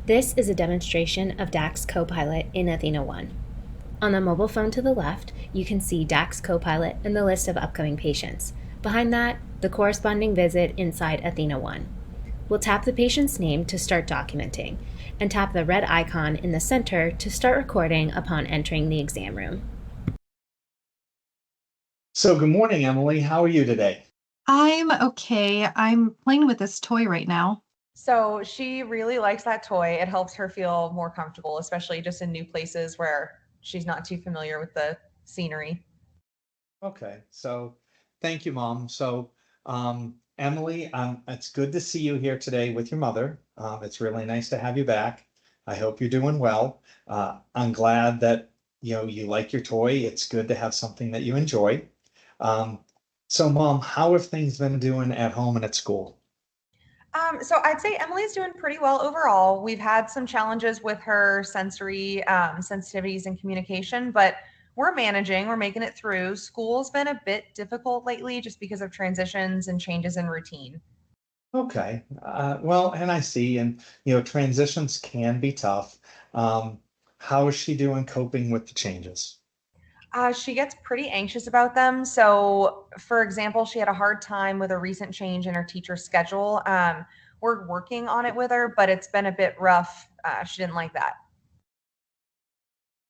This is a demonstration of DAX Copilot in Athena 1. On the mobile phone to the left, you can see DAX Copilot and the list of upcoming patients. Behind that, the corresponding visit inside Athena 1. We'll tap the patient's name to start documenting, and tap the red icon in the center to start recording upon entering the exam room. So good morning, Emily. How are you today? I'm okay. I'm playing with this toy right now. So she really likes that toy. It helps her feel more comfortable, especially just in new places where she's not too familiar with the scenery. Okay, so thank you, Mom. So, Emily, it's good to see you here today with your mother. It's really nice to have you back. I hope you're doing well. I'm glad that you like your toy. It's good to have something that you enjoy. So, Mom, how have things been doing at home and at school? So I'd say Emily's doing pretty well overall. We've had some challenges with her sensory sensitivities and communication, but we're managing, we're making it through. School's been a bit difficult lately just because of transitions and changes in routine. Okay, well, and I see, and transitions can be tough. How is she doing coping with the changes? She gets pretty anxious about them. So, for example, she had a hard time with a recent change in her teacher's schedule. We're working on it with her, but it's been a bit rough. She didn't like that.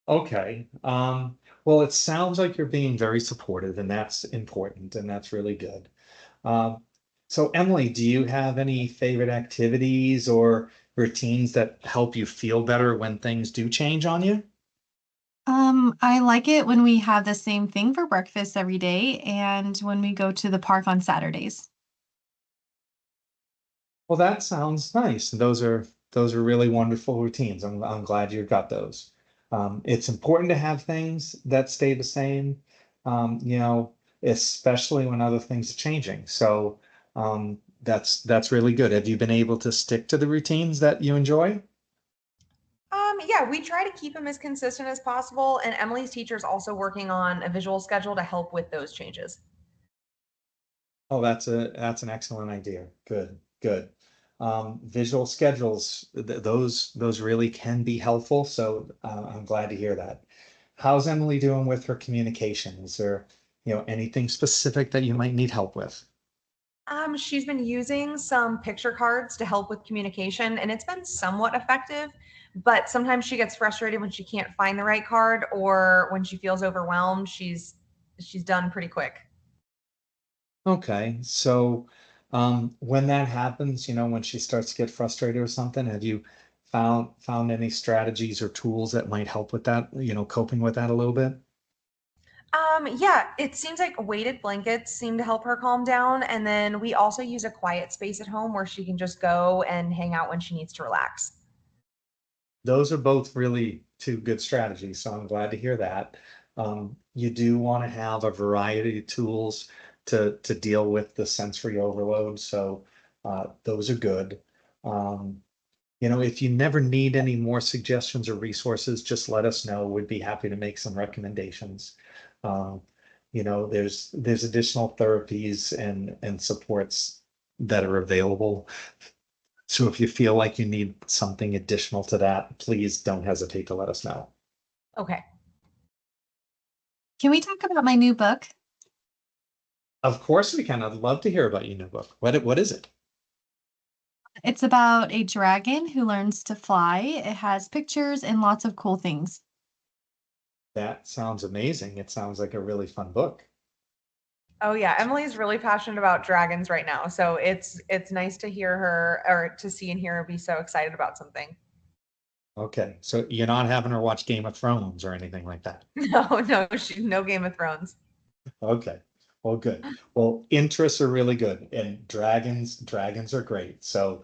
Okay. Well, it sounds like you're being very supportive, and that's important, and that's really good. Um, so Emily, do you have any favorite activities or routines that help you feel better when things do change on you? I like it when we have the same thing for breakfast every day and when we go to the park on Saturdays. Well, that sounds nice. Those are really wonderful routines. I'm glad you've got those. It's important to have things that stay the same, especially when other things are changing. So that's really good. Have you been able to stick to the routines that you enjoy? Yeah, we try to keep them as consistent as possible, and Emily's teacher is also working on a visual schedule to help with those changes. Oh, that's an excellent idea. Good, good. Visual schedules, those really can be helpful. So I'm glad to hear that. How's Emily doing with her communication? Is there, anything specific that you might need help with? She's been using some picture cards to help with communication, and it's been somewhat effective. But sometimes she gets frustrated when she can't find the right card, or when she feels overwhelmed. She's done pretty quick. Okay, so when that happens, when she starts to get frustrated or something, have you found any strategies or tools that might help with that, coping with that a little bit? Yeah, it seems like weighted blankets seem to help her calm down. And then we also use a quiet space at home where she can just go and hang out when she needs to relax. Those are both really two good strategies, so I'm glad to hear that. You do want to have a variety of tools to deal with the sensory overload, so those are good. Um, if you never need any more suggestions or resources, just let us know. We'd be happy to make some recommendations. Um, there's additional therapies and supports that are available. So if you feel like you need something additional to that, please don't hesitate to let us know. Okay. Can we talk about my new book? Of course we can. I'd love to hear about your new book. What is it? It's about a dragon who learns to fly. It has pictures and lots of cool things. That sounds amazing. It sounds like a really fun book. Oh yeah, Emily's really passionate about dragons right now. So it's nice to hear her or to see and hear her be so excited about something. Okay, so you're not having her watch Game of Thrones or anything like that. No, no Game of Thrones. Okay. Well, good. Well, interests are really good, and dragons are great. So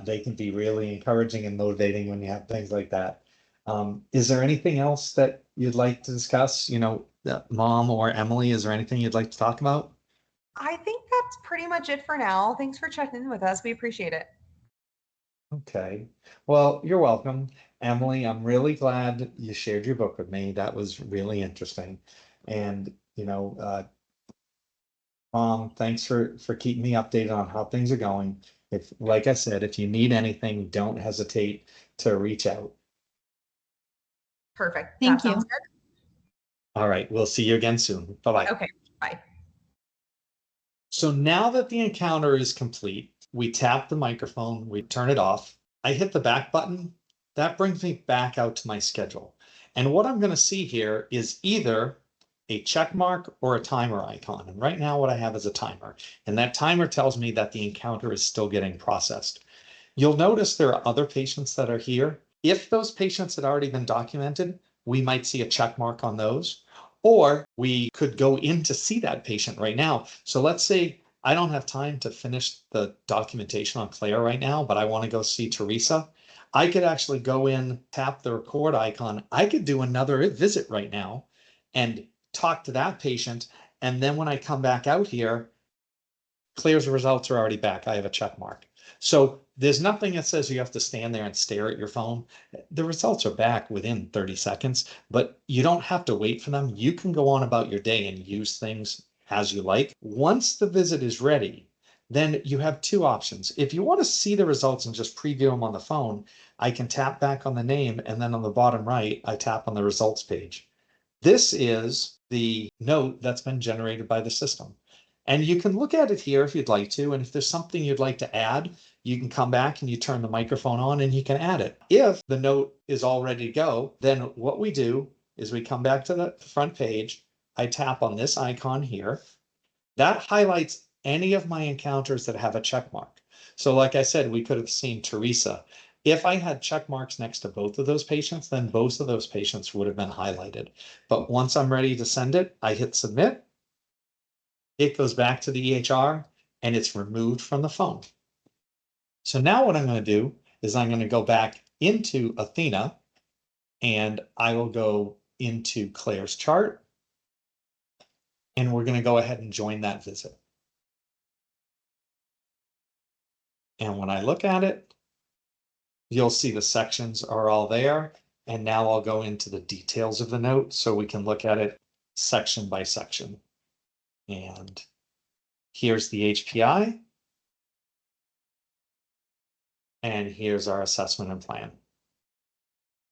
they can be really encouraging and motivating when you have things like that. Is there anything else that you'd like to discuss? Mom or Emily, is there anything you'd like to talk about? I think that's pretty much it for now. Thanks for checking in with us. We appreciate it. Okay. Well, you're welcome. Emily, I'm really glad you shared your book with me. That was really interesting. And, thanks for keeping me updated on how things are going. If, like I said, if you need anything, don't hesitate to reach out. Perfect. Thank That sounds you. good. All right, we'll see you again soon. Bye-bye. Okay, bye. So now that the encounter is complete, we tap the microphone, we turn it off. I hit the back button. That brings me back out to my schedule. And what I'm going to see here is either a check mark or a timer icon. And right now what I have is a timer. And that timer tells me that the encounter is still getting processed. You'll notice there are other patients that are here. If those patients had already been documented, we might see a check mark on those. Or we could go in to see that patient right now. So let's say I don't have time to finish the documentation on Claire right now, but I want to go see Teresa. I could actually go in, tap the record icon. I could do another visit right now and talk to that patient. And then when I come back out here, Claire's results are already back. I have a check mark. So there's nothing that says you have to stand there and stare at your phone. The results are back within 30 seconds, but you don't have to wait for them. You can go on about your day and use things as you like. Once the visit is ready, then you have two options. If you want to see the results and just preview them on the phone, I can tap back on the name, and then on the bottom right, I tap on the results page. This is the note that's been generated by the system. And you can look at it here if you'd like to. And if there's something you'd like to add, you can come back and you turn the microphone on and you can add it. If the note is all ready to go, then what we do is we come back to the front page. I tap on this icon here. That highlights any of my encounters that have a check mark. So like I said, we could have seen Teresa. If I had check marks next to both of those patients, then both of those patients would have been highlighted. But once I'm ready to send it, I hit submit. It goes back to the EHR and it's removed from the phone. So now what I'm going to do is I'm going to go back into Athena and I will go into Claire's chart. And we're going to go ahead and join that visit. And when I look at it, you'll see the sections are all there. And now I'll go into the details of the note so we can look at it section by section. And here's the HPI. And here's our assessment and plan.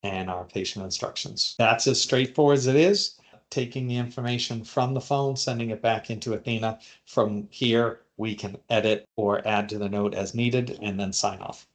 And our patient instructions. That's as straightforward as it is. Taking the information from the phone, sending it back into Athena. From here, we can edit or add to the note as needed and then sign off.